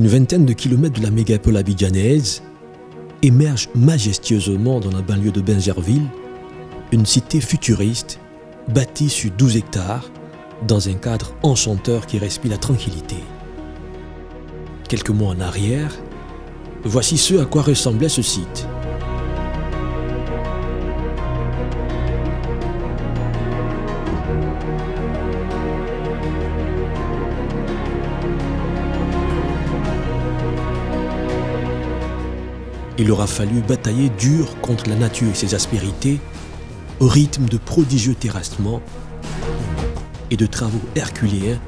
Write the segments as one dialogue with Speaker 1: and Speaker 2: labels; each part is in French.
Speaker 1: une vingtaine de kilomètres de la mégapole abidjanaise, émerge majestueusement dans la banlieue de Bingerville une cité futuriste bâtie sur 12 hectares dans un cadre enchanteur qui respire la tranquillité. Quelques mois en arrière, voici ce à quoi ressemblait ce site. Il aura fallu batailler dur contre la nature et ses aspérités au rythme de prodigieux terrassements et de travaux herculéens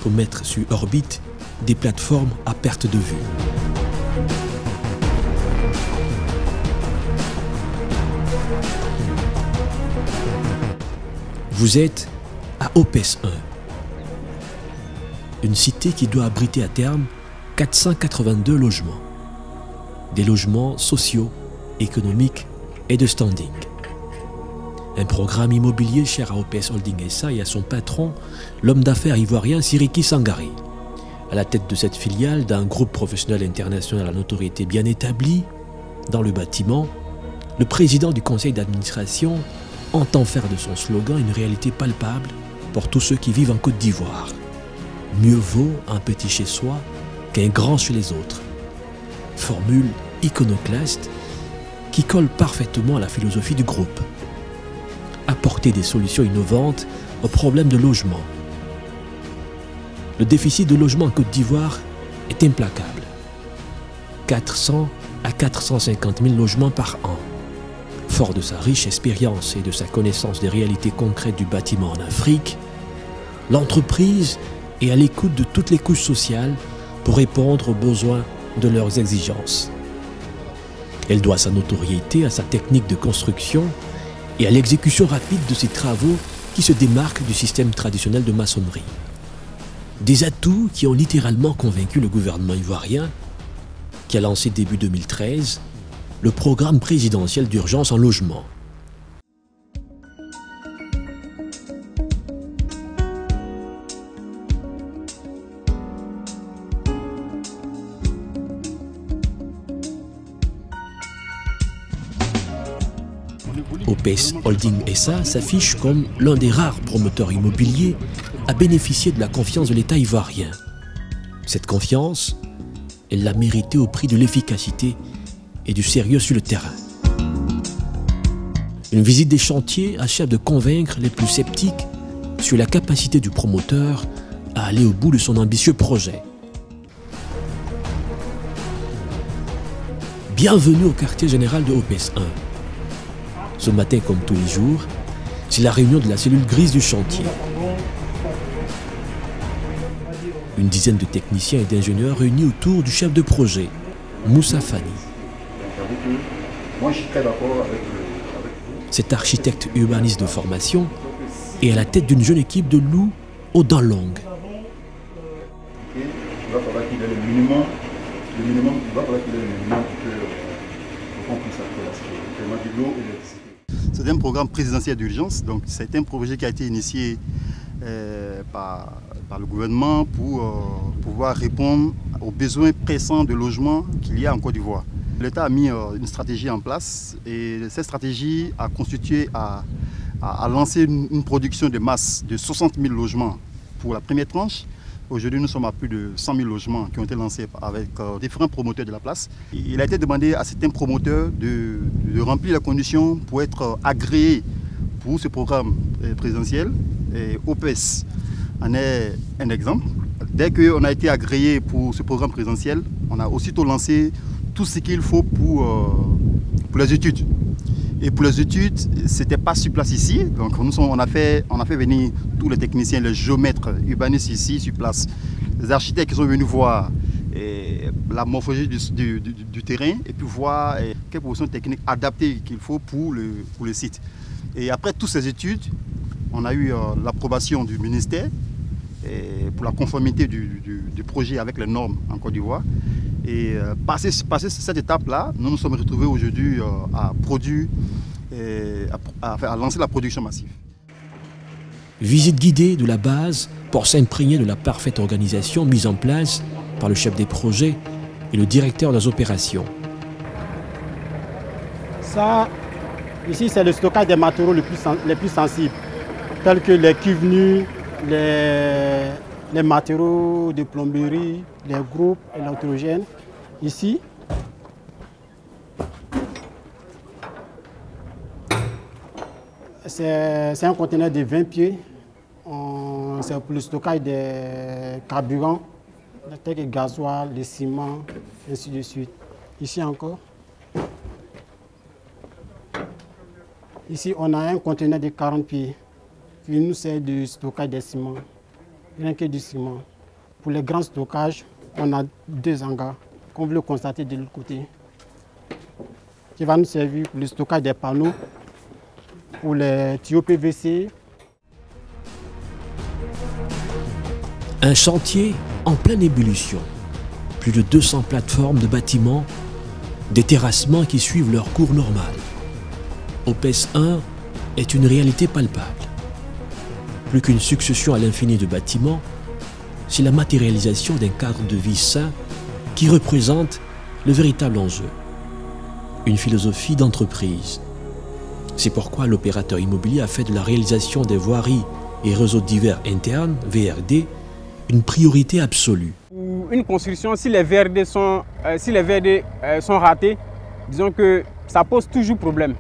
Speaker 1: pour mettre sur orbite des plateformes à perte de vue. Vous êtes à OPES 1, une cité qui doit abriter à terme 482 logements. Des logements sociaux, économiques et de standing. Un programme immobilier cher à OPES Holding SA et à son patron, l'homme d'affaires ivoirien Siriki Sangari. À la tête de cette filiale d'un groupe professionnel international à notoriété bien établie dans le bâtiment, le président du conseil d'administration entend faire de son slogan une réalité palpable pour tous ceux qui vivent en Côte d'Ivoire. Mieux vaut un petit chez soi qu'un grand chez les autres. Formule iconoclaste qui colle parfaitement à la philosophie du groupe. Apporter des solutions innovantes aux problèmes de logement. Le déficit de logement en Côte d'Ivoire est implacable. 400 à 450 000 logements par an. Fort de sa riche expérience et de sa connaissance des réalités concrètes du bâtiment en Afrique, l'entreprise est à l'écoute de toutes les couches sociales pour répondre aux besoins de leurs exigences. Elle doit sa notoriété à sa technique de construction et à l'exécution rapide de ses travaux qui se démarquent du système traditionnel de maçonnerie. Des atouts qui ont littéralement convaincu le gouvernement ivoirien qui a lancé début 2013 le programme présidentiel d'urgence en logement. OPES Holding SA s'affiche comme l'un des rares promoteurs immobiliers à bénéficier de la confiance de l'État ivoirien. Cette confiance, elle l'a méritée au prix de l'efficacité et du sérieux sur le terrain. Une visite des chantiers achève de convaincre les plus sceptiques sur la capacité du promoteur à aller au bout de son ambitieux projet. Bienvenue au quartier général de OPES 1. Ce matin, comme tous les jours, c'est la réunion de la cellule grise du chantier. Une dizaine de techniciens et d'ingénieurs réunis autour du chef de projet, Moussa Fani. Cet architecte urbaniste de formation est à la tête d'une jeune équipe de loups aux dents longues.
Speaker 2: Il va falloir qu'il ait le minimum, il va falloir qu'il ait le minimum pour qu'on puisse appeler de l'eau et l'électricité.
Speaker 3: C'est un programme présidentiel d'urgence, donc c'est un projet qui a été initié par le gouvernement pour pouvoir répondre aux besoins pressants de logement qu'il y a en Côte d'Ivoire. L'État a mis une stratégie en place et cette stratégie a constitué à lancer une production de masse de 60 000 logements pour la première tranche. Aujourd'hui, nous sommes à plus de 100 000 logements qui ont été lancés avec différents promoteurs de la place. Il a été demandé à certains promoteurs de remplir les conditions pour être agréés pour ce programme présidentiel. Et OPES en est un exemple. Dès qu'on a été agréé pour ce programme présidentiel, on a aussitôt lancé tout ce qu'il faut pour les études. Et pour les études, ce n'était pas sur place ici. Donc on a fait venir tous les techniciens, les géomètres, urbanistes ici sur place. Les architectes qui sont venus voir la morphologie du terrain et puis voir quelles propositions techniques adaptées qu'il faut pour le site. Et après toutes ces études, on a eu l'approbation du ministère pour la conformité du projet avec les normes en Côte d'Ivoire. Et passé cette étape-là, nous nous sommes retrouvés aujourd'hui à produire, à lancer la production massive.
Speaker 1: Visite guidée de la base pour s'imprégner de la parfaite organisation mise en place par le chef des projets et le directeur des opérations.
Speaker 4: Ça, ici, c'est le stockage des matériaux les plus sensibles, tels que les cuves nues, les matériaux de plomberie, les groupes électrogènes. Ici, c'est un conteneur de 20 pieds. C'est pour le stockage des carburants, tels que le gasoil, le ciment, ainsi de suite. Ici encore. Ici, on a un conteneur de 40 pieds qui nous sert de stockage des ciments, rien que du ciment. Pour les grands stockages, on a 2 hangars, comme vous le constatez de l'autre côté, qui va nous servir pour le stockage des panneaux, pour les tuyaux PVC.
Speaker 1: Un chantier en pleine ébullition. Plus de 200 plateformes de bâtiments, des terrassements qui suivent leur cours normal. OPES 1 est une réalité palpable. Plus qu'une succession à l'infini de bâtiments, c'est la matérialisation d'un cadre de vie sain qui représente le véritable enjeu. Une philosophie d'entreprise. C'est pourquoi l'opérateur immobilier a fait de la réalisation des voiries et réseaux divers internes, VRD, une priorité absolue.
Speaker 5: Pour une construction, si les VRD sont ratés, disons que ça pose toujours problème.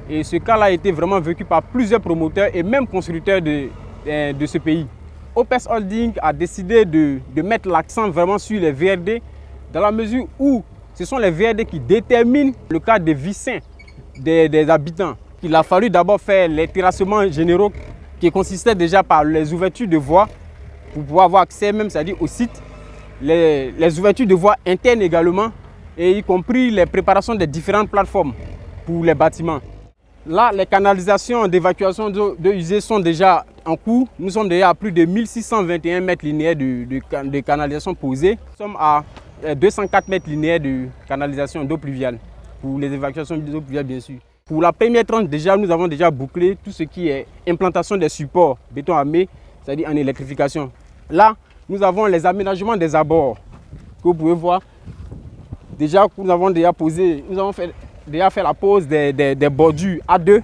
Speaker 5: Et ce cas-là a été vraiment vécu par plusieurs promoteurs et même constructeurs de ce pays. OPES Holding a décidé de mettre l'accent vraiment sur les VRD dans la mesure où ce sont les VRD qui déterminent le cadre de vie sain des habitants. Il a fallu d'abord faire les terrassements généraux qui consistaient déjà par les ouvertures de voies pour pouvoir avoir accès même, c'est-à-dire au site, les ouvertures de voies internes également, et y compris les préparations des différentes plateformes pour les bâtiments. Là, les canalisations d'évacuation d'eau usée sont déjà en cours. Nous sommes déjà à plus de 1621 mètres linéaires de canalisation posée. Nous sommes à 204 mètres linéaires de canalisation d'eau pluviale, pour les évacuations d'eau pluviale bien sûr. Pour la première tranche, déjà, nous avons déjà bouclé tout ce qui est implantation des supports béton armé, c'est-à-dire en électrification. Là, nous avons les aménagements des abords que vous pouvez voir. Déjà, nous avons déjà posé, déjà fait la pose des bordures A2.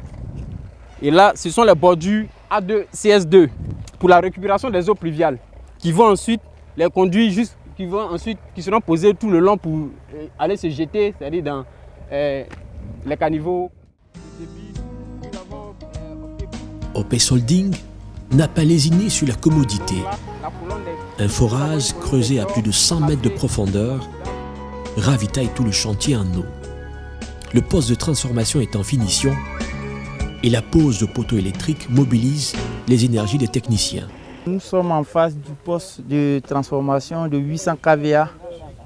Speaker 5: Et là, ce sont les bordures A2 CS2 pour la récupération des eaux pluviales qui vont ensuite les conduire qui seront posées tout le long pour aller se jeter, c'est-à-dire dans les caniveaux.
Speaker 1: OPES Holding n'a pas lésiné sur la commodité. Un forage creusé à plus de 100 mètres de profondeur ravitaille tout le chantier en eau. Le poste de transformation est en finition et la pose de poteaux électriques mobilise les énergies des techniciens.
Speaker 6: Nous sommes en face du poste de transformation de 800 kVA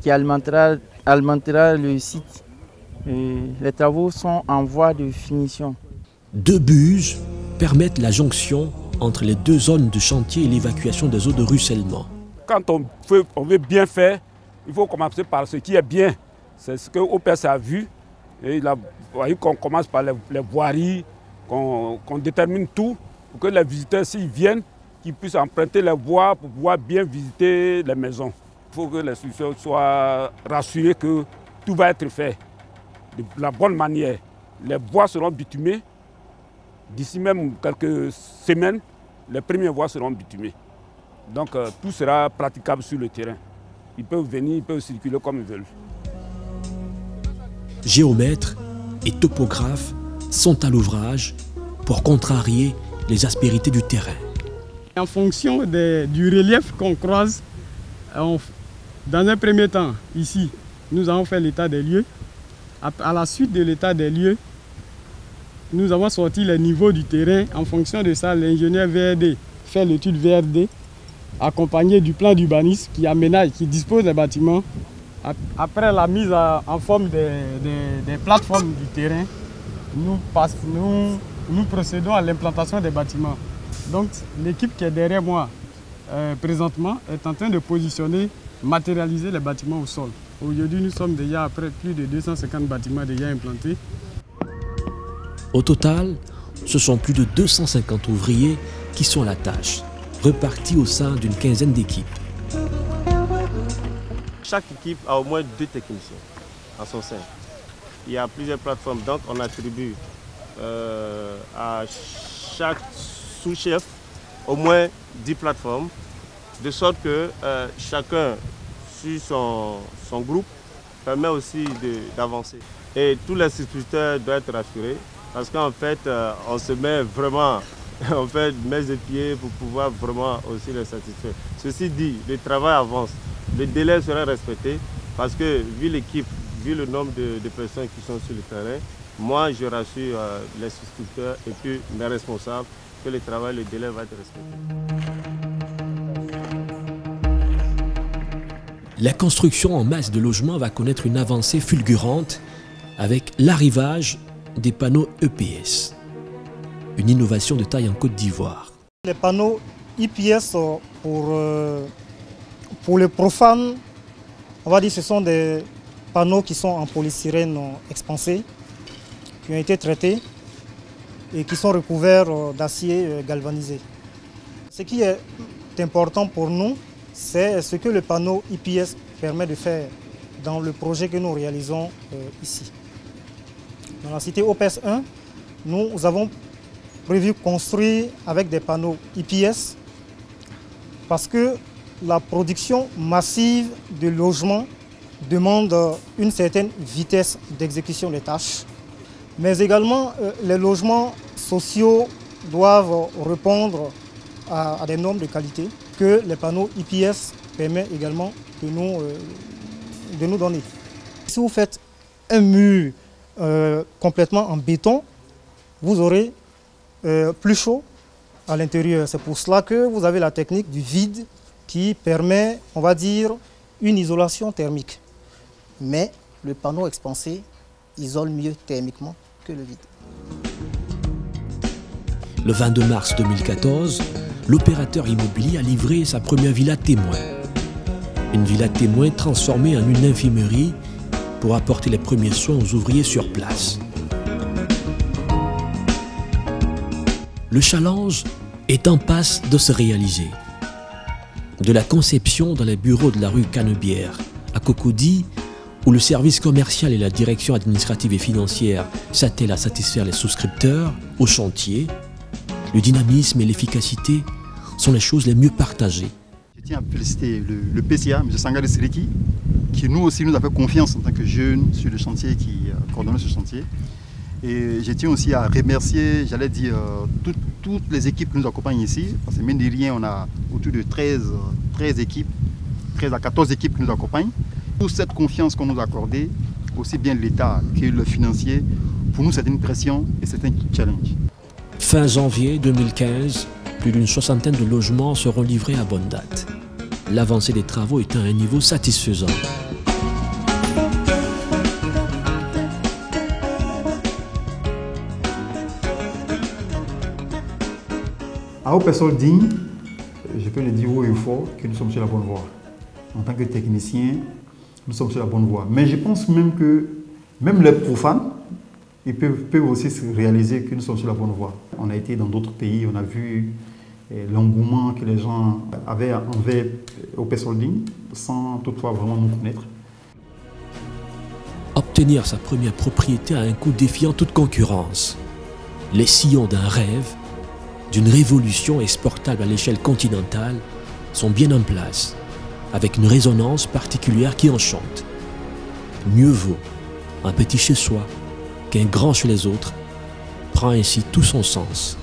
Speaker 6: qui alimentera le site. Les travaux sont en voie de finition.
Speaker 1: 2 buses permettent la jonction entre les 2 zones de chantier et l'évacuation des eaux de ruissellement.
Speaker 7: Quand on veut bien faire, il faut commencer par ce qui est bien. C'est ce que OPES a vu. Et il a voulu qu'on commence par les voiries, qu'on détermine tout pour que les visiteurs, s'ils viennent, qu'ils puissent emprunter les voies pour pouvoir bien visiter les maisons. Il faut que les institutions soient rassurés que tout va être fait de la bonne manière. Les voies seront bitumées. D'ici même quelques semaines, les premières voies seront bitumées. Donc tout sera praticable sur le terrain. Ils peuvent venir, ils peuvent circuler comme ils veulent.
Speaker 1: Géomètres et topographes sont à l'ouvrage pour contrarier les aspérités du terrain.
Speaker 4: En fonction du relief qu'on croise, dans un premier temps, ici, nous avons fait l'état des lieux. À la suite de l'état des lieux, nous avons sorti les niveaux du terrain. En fonction de ça, l'ingénieur VRD fait l'étude VRD, accompagné du plan d'urbanisme qui aménage, qui dispose des bâtiments. Après la mise en forme des plateformes du terrain, nous procédons à l'implantation des bâtiments. Donc l'équipe qui est derrière moi présentement est en train de positionner, matérialiser les bâtiments au sol. Aujourd'hui, nous sommes déjà après plus de 250 bâtiments déjà implantés.
Speaker 1: Au total, ce sont plus de 250 ouvriers qui sont à la tâche, repartis au sein d'une quinzaine d'équipes.
Speaker 8: chaque équipe a au moins 2 techniciens à son sein. Il y a plusieurs plateformes, donc on attribue à chaque sous-chef au moins 10 plateformes, de sorte que chacun sur son groupe permet aussi d'avancer. Et tous les souscripteurs doivent être rassurés parce qu'en fait, on se met vraiment, on fait mains et pieds pour pouvoir vraiment aussi les satisfaire. Ceci dit, le travail avance, le délai sera respecté parce que vu l'équipe, vu le nombre de personnes qui sont sur le terrain, moi je rassure les souscripteurs et puis mes responsables que le travail, le délai va être respecté.
Speaker 1: La construction en masse de logements va connaître une avancée fulgurante avec l'arrivage des panneaux EPS, une innovation de taille en Côte d'Ivoire.
Speaker 9: Les panneaux EPS, pour les profanes, on va dire que ce sont des panneaux qui sont en polystyrène expansé, qui ont été traités et qui sont recouverts d'acier galvanisé. Ce qui est important pour nous, c'est ce que le panneau EPS permet de faire dans le projet que nous réalisons ici. Dans la cité OPES 1, nous avons prévu construire avec des panneaux EPS parce que la production massive de logements demande une certaine vitesse d'exécution des tâches, mais également les logements sociaux doivent répondre à des normes de qualité que les panneaux EPS permettent également de nous donner. Si vous faites un mur complètement en béton, vous aurez plus chaud à l'intérieur. C'est pour cela que vous avez la technique du vide qui permet, on va dire, une isolation thermique. Mais le panneau expansé isole mieux thermiquement que le vide.
Speaker 1: Le 22 mars 2014, l'opérateur immobilier a livré sa première villa témoin. Une villa témoin transformée en une infirmerie pour apporter les premiers soins aux ouvriers sur place. Le challenge est en passe de se réaliser. De la conception dans les bureaux de la rue Canebière à Cocody, où le service commercial et la direction administrative et financière s'attellent à satisfaire les souscripteurs, au chantier, le dynamisme et l'efficacité sont les choses les mieux partagées.
Speaker 3: Je tiens à féliciter le PCA, M. Sangare Siriki, qui nous aussi nous a fait confiance en tant que jeunes sur le chantier, qui coordonne ce chantier. Et je tiens aussi à remercier, j'allais dire, toutes les équipes qui nous accompagnent ici, parce que mine de rien, on a autour de 13 équipes, 13 à 14 équipes qui nous accompagnent. Toute cette confiance qu'on nous a accordée, aussi bien l'État que le financier, pour nous c'est une pression et c'est un challenge.
Speaker 1: Fin janvier 2015, plus d'une soixantaine de logements seront livrés à bonne date. L'avancée des travaux est à un niveau satisfaisant.
Speaker 2: À OPES Holding, je peux le dire haut et fort que nous sommes sur la bonne voie. En tant que technicien, nous sommes sur la bonne voie. Mais je pense même que même les profanes, ils peuvent aussi se réaliser que nous sommes sur la bonne voie. On a été dans d'autres pays, on a vu l'engouement que les gens avaient envers OPES Holding sans toutefois vraiment nous connaître.
Speaker 1: Obtenir sa première propriété à un coût défiant toute concurrence. Les sillons d'un rêve, d'une révolution exportable à l'échelle continentale sont bien en place, avec une résonance particulière qui enchante. Mieux vaut un petit chez soi qu'un grand chez les autres, prend ainsi tout son sens.